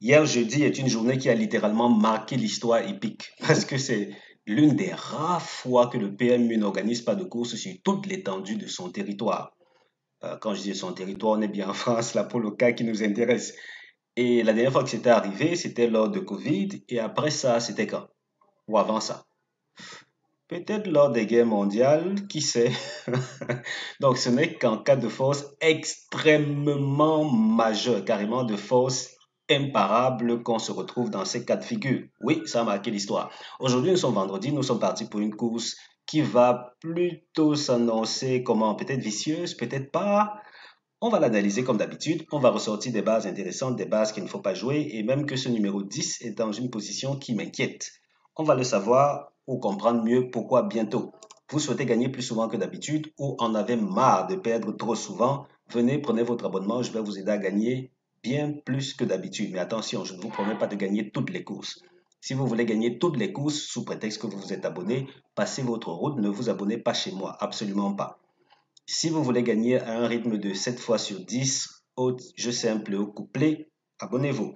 Hier jeudi est une journée qui a littéralement marqué l'histoire épique parce que c'est l'une des rares fois que le PMU n'organise pas de course sur toute l'étendue de son territoire. Quand je dis son territoire, on est bien en France, là pour le cas qui nous intéresse. Et la dernière fois que c'était arrivé, c'était lors de Covid, et après ça, c'était quand? Ou avant ça? Peut-être lors des guerres mondiales, qui sait? Donc ce n'est qu'en cas de force extrêmement majeure, carrément de force imparable qu'on se retrouve dans ces cas de figure. Oui, ça a marqué l'histoire. Aujourd'hui, nous sommes vendredi, nous sommes partis pour une course qui va plutôt s'annoncer comment? Peut-être vicieuse, peut-être pas. On va l'analyser comme d'habitude, on va ressortir des bases intéressantes, des bases qu'il ne faut pas jouer, et même que ce numéro 10 est dans une position qui m'inquiète. On va le savoir ou comprendre mieux pourquoi bientôt. Vous souhaitez gagner plus souvent que d'habitude ou en avez marre de perdre trop souvent, venez, prenez votre abonnement, je vais vous aider à gagner bien plus que d'habitude. Mais attention, je ne vous promets pas de gagner toutes les courses. Si vous voulez gagner toutes les courses sous prétexte que vous vous êtes abonné, passez votre route, ne vous abonnez pas chez moi, absolument pas. Si vous voulez gagner à un rythme de 7 fois sur 10 au jeu simple au couplet, abonnez-vous.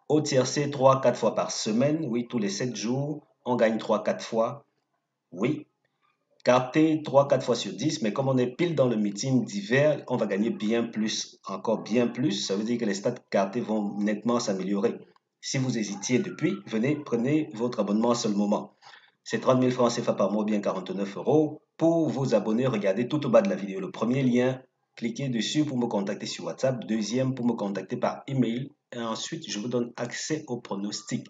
Au tiercé, 3-4 fois par semaine, oui, tous les 7 jours, on gagne 3-4 fois, oui. Carté 3-4 fois sur 10, mais comme on est pile dans le meeting d'hiver, on va gagner bien plus, encore bien plus. Ça veut dire que les stats cartés vont nettement s'améliorer. Si vous hésitiez depuis, venez, prenez votre abonnement à ce moment. C'est 30 000 francs CFA par mois, bien 49 euros. Pour vous abonner, regardez tout au bas de la vidéo. Le premier lien, cliquez dessus pour me contacter sur WhatsApp. Deuxième, pour me contacter par email. Et ensuite, je vous donne accès au pronostic.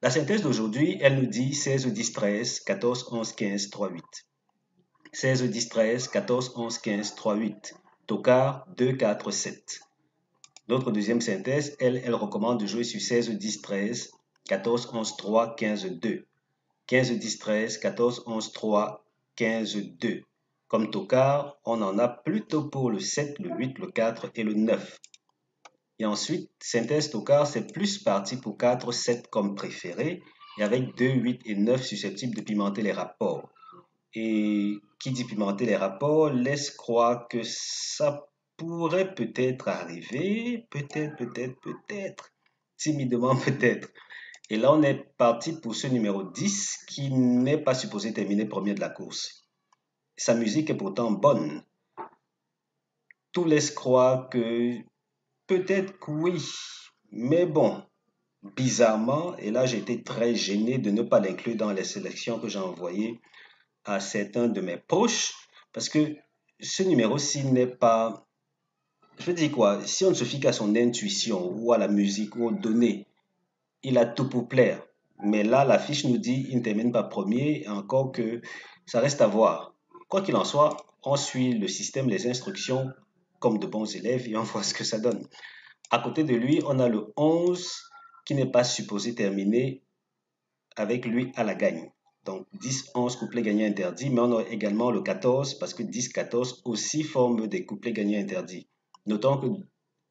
La synthèse d'aujourd'hui, elle nous dit 16, 10, 13, 14, 11, 15, 3, 8. 16, 10, 13, 14, 11, 15, 3, 8. Tocard, 2, 4, 7. Notre deuxième synthèse, elle recommande de jouer sur 16, 10, 13, 14, 11, 3, 15, 2. 15, 10, 13, 14, 11, 3, 15, 2. Comme tocard, on en a plutôt pour le 7, le 8, le 4 et le 9. Et ensuite, synthèse tocard, c'est plus parti pour 4, 7 comme préféré, et avec 2, 8 et 9 susceptibles de pimenter les rapports. Et qui dit pimenter les rapports laisse croire que ça pourrait peut-être arriver, peut-être, timidement peut-être. Et là, on est parti pour ce numéro 10 qui n'est pas supposé terminer premier de la course. Sa musique est pourtant bonne. Tout laisse croire que peut-être que oui, mais bon, bizarrement, et là j'ai été très gêné de ne pas l'inclure dans les sélections que j'ai envoyées à certains de mes proches, parce que ce numéro-ci n'est pas... Je veux dire quoi, si on ne se fie qu'à son intuition ou à la musique ou aux données, il a tout pour plaire. Mais là, la fiche nous dit il ne termine pas premier, encore que ça reste à voir. Quoi qu'il en soit, on suit le système, les instructions comme de bons élèves et on voit ce que ça donne. À côté de lui, on a le 11 qui n'est pas supposé terminer avec lui à la gagne. Donc 10-11 couplets gagnants interdits, mais on a également le 14 parce que 10-14 aussi forment des couplets gagnants interdits. Notons que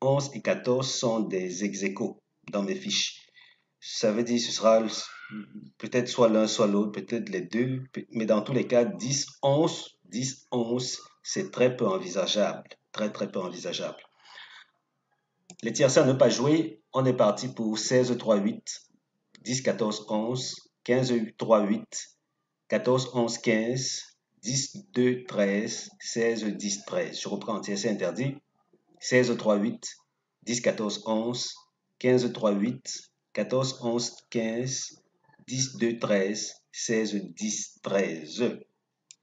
11 et 14 sont des ex-aequo dans mes fiches. Ça veut dire que ce sera peut-être soit l'un, soit l'autre, peut-être les deux, mais dans tous les cas, 10-11, c'est très peu envisageable. Très, très peu envisageable. Les tiercés à ne pas jouer, on est parti pour 16-3-8, 10-14-11, 15-3-8, 14-11-15, 10-2-13, 16-10-13. Je reprends, tiercé interdit, 16-3-8, 10-14-11, 15-3-8, 14, 11, 15, 10, 2, 13, 16, 10, 13.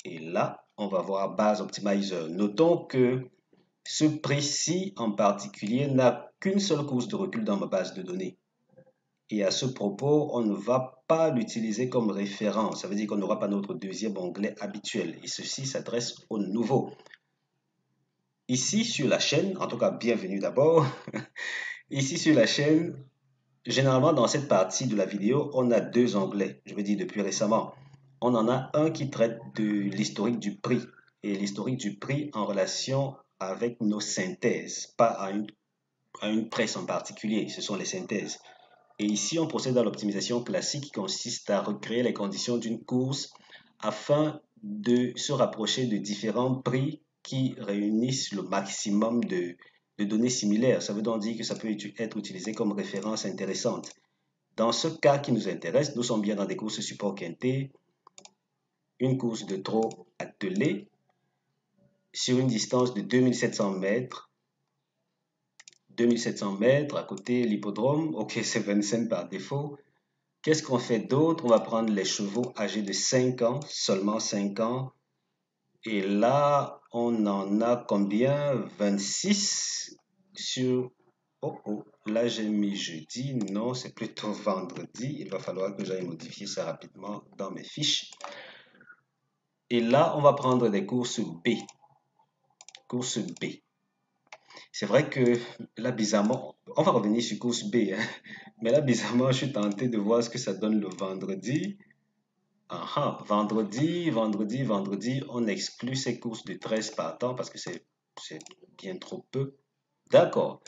Et là, on va voir base optimizer. Notons que ce prix-ci en particulier n'a qu'une seule course de recul dans ma base de données. Et à ce propos, on ne va pas l'utiliser comme référence. Ça veut dire qu'on n'aura pas notre deuxième onglet habituel. Et ceci s'adresse aux nouveaux. Ici sur la chaîne, en tout cas bienvenue d'abord, ici sur la chaîne, généralement, dans cette partie de la vidéo, on a deux onglets. Je veux dire, depuis récemment, on en a un qui traite de l'historique du prix et l'historique du prix en relation avec nos synthèses, pas à une presse en particulier. Ce sont les synthèses. Et ici, on procède à l'optimisation classique qui consiste à recréer les conditions d'une course afin de se rapprocher de différents prix qui réunissent le maximum de de données similaires. Ça veut donc dire que ça peut être utilisé comme référence intéressante. Dans ce cas qui nous intéresse, nous sommes bien dans des courses support quinté, une course de trot attelée sur une distance de 2700 mètres. 2700 mètres, à côté l'hippodrome, ok, c'est Vincennes par défaut. Qu'est-ce qu'on fait d'autre? On va prendre les chevaux âgés de 5 ans, seulement 5 ans. Et là, on en a combien? 26 sur... Oh, oh, là j'ai mis jeudi. Non, c'est plutôt vendredi. Il va falloir que j'aille modifier ça rapidement dans mes fiches. Et là, on va prendre des courses B. Course B. C'est vrai que là, bizarrement, on va revenir sur course B, hein. Mais là, bizarrement, je suis tenté de voir ce que ça donne le vendredi. Ah, vendredi, on exclut ces courses de 13 partants parce que c'est bien trop peu. D'accord.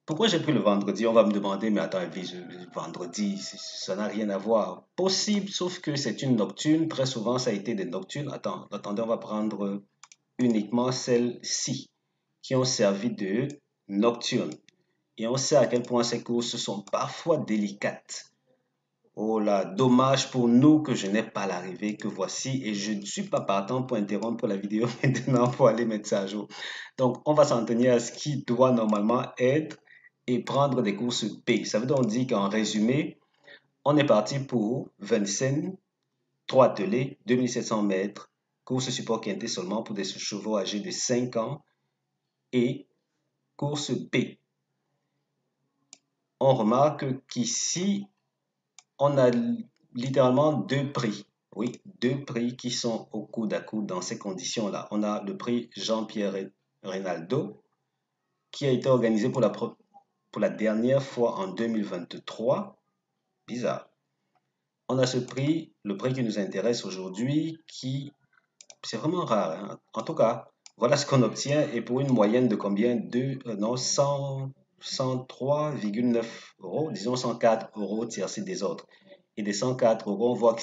Pourquoi j'ai pris le vendredi? On va me demander, mais attends, le vendredi, ça n'a rien à voir. Possible, sauf que c'est une nocturne. Très souvent, ça a été des nocturnes. Attendez, on va prendre uniquement celles-ci qui ont servi de nocturne. Et on sait à quel point ces courses sont parfois délicates. Oh là, dommage pour nous que je n'ai pas l'arrivée que voici et je ne suis pas partant pour interrompre la vidéo maintenant pour aller mettre ça à jour. Donc, on va s'en tenir à ce qui doit normalement être et prendre des courses B. Ça veut donc dire qu'en résumé, on est parti pour Vincennes, 3 attelés, 2700 mètres, course support quinté seulement pour des chevaux âgés de 5 ans et course B. On remarque qu'ici, on a littéralement deux prix. Oui, deux prix qui sont au coude à coude dans ces conditions-là. On a le prix Jean-Pierre Reynaldo, qui a été organisé pour la dernière fois en 2023. Bizarre. On a ce prix, le prix qui nous intéresse aujourd'hui, qui, c'est vraiment rare, hein. En tout cas, voilà ce qu'on obtient. Et pour une moyenne de combien? Non, 103,9 euros, disons 104 euros tiercé des autres. Et des 104 euros, on voit que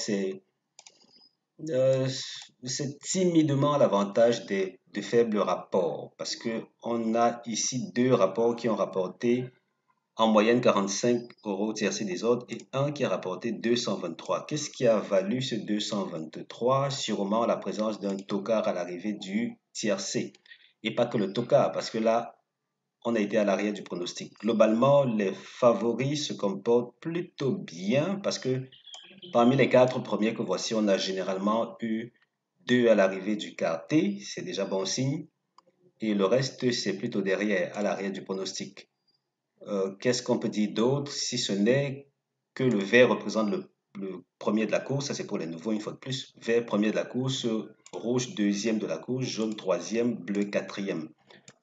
euh, c'est timidement à l'avantage de faibles rapports parce que on a ici deux rapports qui ont rapporté en moyenne 45 euros tiercé des autres et un qui a rapporté 223. Qu'est-ce qui a valu ce 223? Sûrement la présence d'un tocard à l'arrivée du tiercé. Et pas que le tocard, parce que là, on a été à l'arrière du pronostic. Globalement, les favoris se comportent plutôt bien parce que parmi les quatre premiers que voici, on a généralement eu deux à l'arrivée du quarté, c'est déjà bon signe, et le reste, c'est plutôt derrière, à l'arrière du pronostic. Qu'est-ce qu'on peut dire d'autre si ce n'est que le vert représente le premier de la course, ça c'est pour les nouveaux une fois de plus, vert premier de la course, rouge deuxième de la course, jaune troisième, bleu quatrième.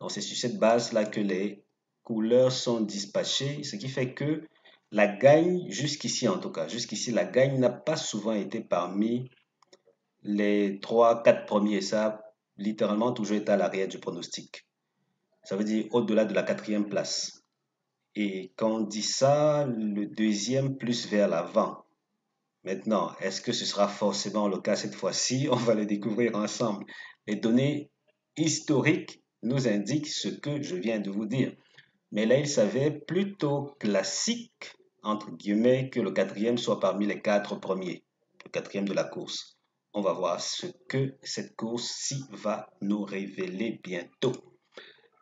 Donc c'est sur cette base-là que les couleurs sont dispatchées, ce qui fait que la gagne, jusqu'ici en tout cas, jusqu'ici la gagne n'a pas souvent été parmi les 3, 4 premiers. Ça a littéralement toujours été à l'arrière du pronostic. Ça veut dire au-delà de la quatrième place. Et quand on dit ça, le deuxième plus vers l'avant. Maintenant, est-ce que ce sera forcément le cas cette fois-ci? On va le découvrir ensemble. Les données historiques nous indiquent ce que je viens de vous dire. Mais là, il s'avère plutôt classique, entre guillemets, que le quatrième soit parmi les quatre premiers, le quatrième de la course. On va voir ce que cette course-ci va nous révéler bientôt.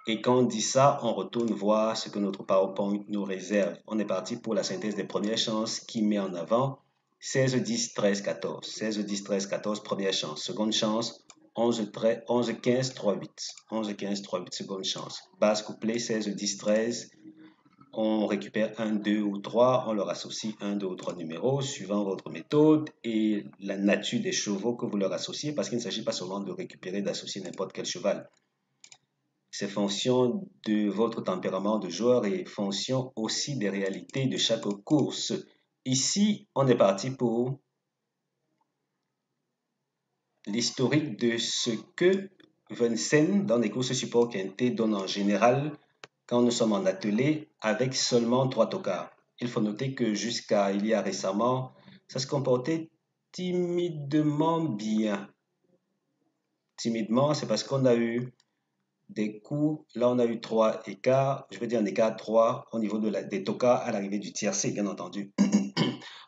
Et quand on dit ça, on retourne voir ce que notre PowerPoint nous réserve. On est parti pour la synthèse des premières chances qui met en avant 16, 10, 13, 14. 16, 10, 13, 14, première chance. Seconde chance, 11, 15, 3, 8. 11, 15, 3, 8, seconde chance. Base couplée, 16, 10, 13. On récupère 1, 2 ou 3. On leur associe 1, 2 ou 3 numéros suivant votre méthode et la nature des chevaux que vous leur associez parce qu'il ne s'agit pas seulement de récupérer, d'associer n'importe quel cheval. C'est fonction de votre tempérament de joueur et fonction aussi des réalités de chaque course. Ici, on est parti pour l'historique de ce que Vincennes dans les courses support quinté donne en général quand nous sommes en attelé avec seulement 3 tocards. Il faut noter que jusqu'à il y a récemment, ça se comportait timidement bien. Timidement, c'est parce qu'on a eu des coups. Là, on a eu 3 écarts. Je veux dire un écart 3 au niveau des tokas à l'arrivée du tiercé, bien entendu.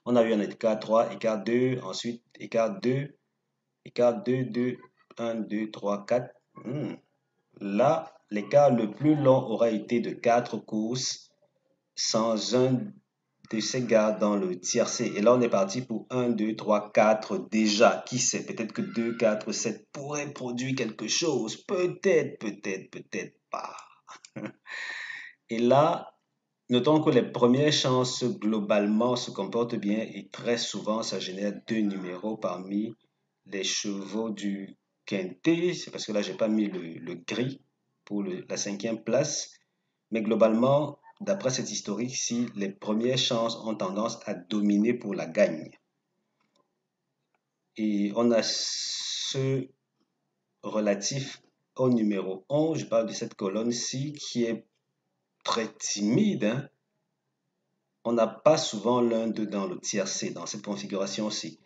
On a eu un écart 3, écart 2, ensuite écart 2, écart 2, 2, 1, 2, 3, 4. Là, l'écart le plus long aura été de 4 courses sans un de ces gars dans le tiercé. Et là, on est parti pour 1, 2, 3, 4 déjà. Qui sait, peut-être que 2, 4, 7 pourrait produire quelque chose. Peut-être, peut-être, peut-être pas. Et là, notons que les premières chances globalement se comportent bien et très souvent, ça génère 2 numéros parmi les chevaux du quintet. C'est parce que là, j'ai pas mis le gris pour la 5e place. Mais globalement, d'après cette historique-ci, les premières chances ont tendance à dominer pour la gagne. Et on a ce relatif au numéro 11, je parle de cette colonne-ci, qui est très timide, hein. On n'a pas souvent l'un d'eux dans le tiercé, dans cette configuration-ci.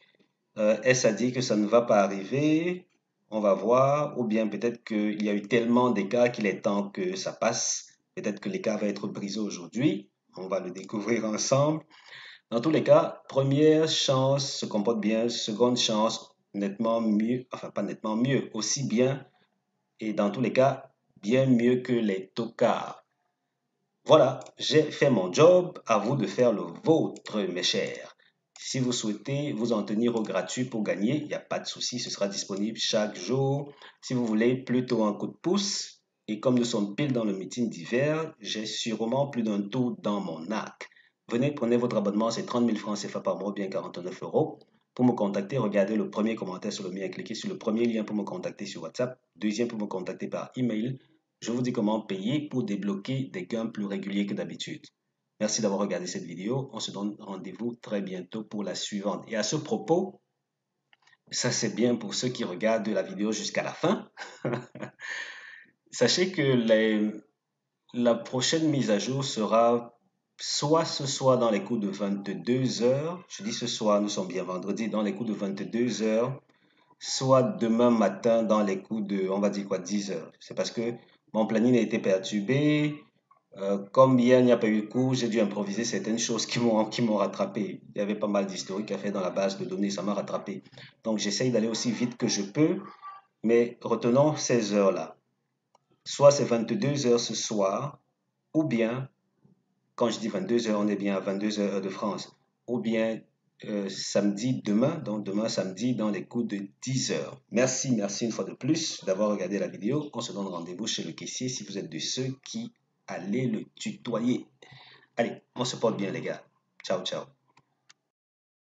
Est-ce à dire que ça ne va pas arriver? On va voir. Ou bien peut-être qu'il y a eu tellement d'écarts qu'il est temps que ça passe. Peut-être que l'écart va être brisé aujourd'hui. On va le découvrir ensemble. Dans tous les cas, première chance se comporte bien. Seconde chance, nettement mieux. Enfin, pas nettement mieux. Aussi bien. Et dans tous les cas, bien mieux que les tocards. Voilà, j'ai fait mon job, à vous de faire le vôtre, mes chers. Si vous souhaitez vous en tenir au gratuit pour gagner, il n'y a pas de souci, ce sera disponible chaque jour. Si vous voulez plutôt un coup de pouce, et comme nous sommes pile dans le meeting d'hiver, j'ai sûrement plus d'un tour dans mon arc. Venez, prenez votre abonnement, c'est 30 000 francs CFA par mois, bien 49 euros. Pour me contacter, regardez le premier commentaire sur le mien, cliquez sur le premier lien pour me contacter sur WhatsApp, deuxième pour me contacter par email. Je vous dis comment payer pour débloquer des gains plus réguliers que d'habitude. Merci d'avoir regardé cette vidéo. On se donne rendez-vous très bientôt pour la suivante. Et à ce propos, ça c'est bien pour ceux qui regardent la vidéo jusqu'à la fin. Sachez que la prochaine mise à jour sera soit ce soir dans les coups de 22 heures. Je dis ce soir, nous sommes bien vendredi, dans les coups de 22 heures. Soit demain matin dans les coups de, on va dire quoi, 10 heures. C'est parce que mon planning a été perturbé. Comme hier, il n'y a pas eu de cours, j'ai dû improviser certaines choses qui m'ont rattrapé. Il y avait pas mal d'historiques à faire dans la base de données, ça m'a rattrapé. Donc j'essaye d'aller aussi vite que je peux, mais retenons ces heures-là. Soit c'est 22 heures ce soir, ou bien, quand je dis 22 heures, on est bien à 22 heures de France, ou bien samedi demain, donc demain samedi dans les coups de 10 heures. Merci, merci une fois de plus d'avoir regardé la vidéo. On se donne rendez-vous chez le caissier si vous êtes de ceux qui allez le tutoyer. Allez, on se porte bien les gars. Ciao, ciao.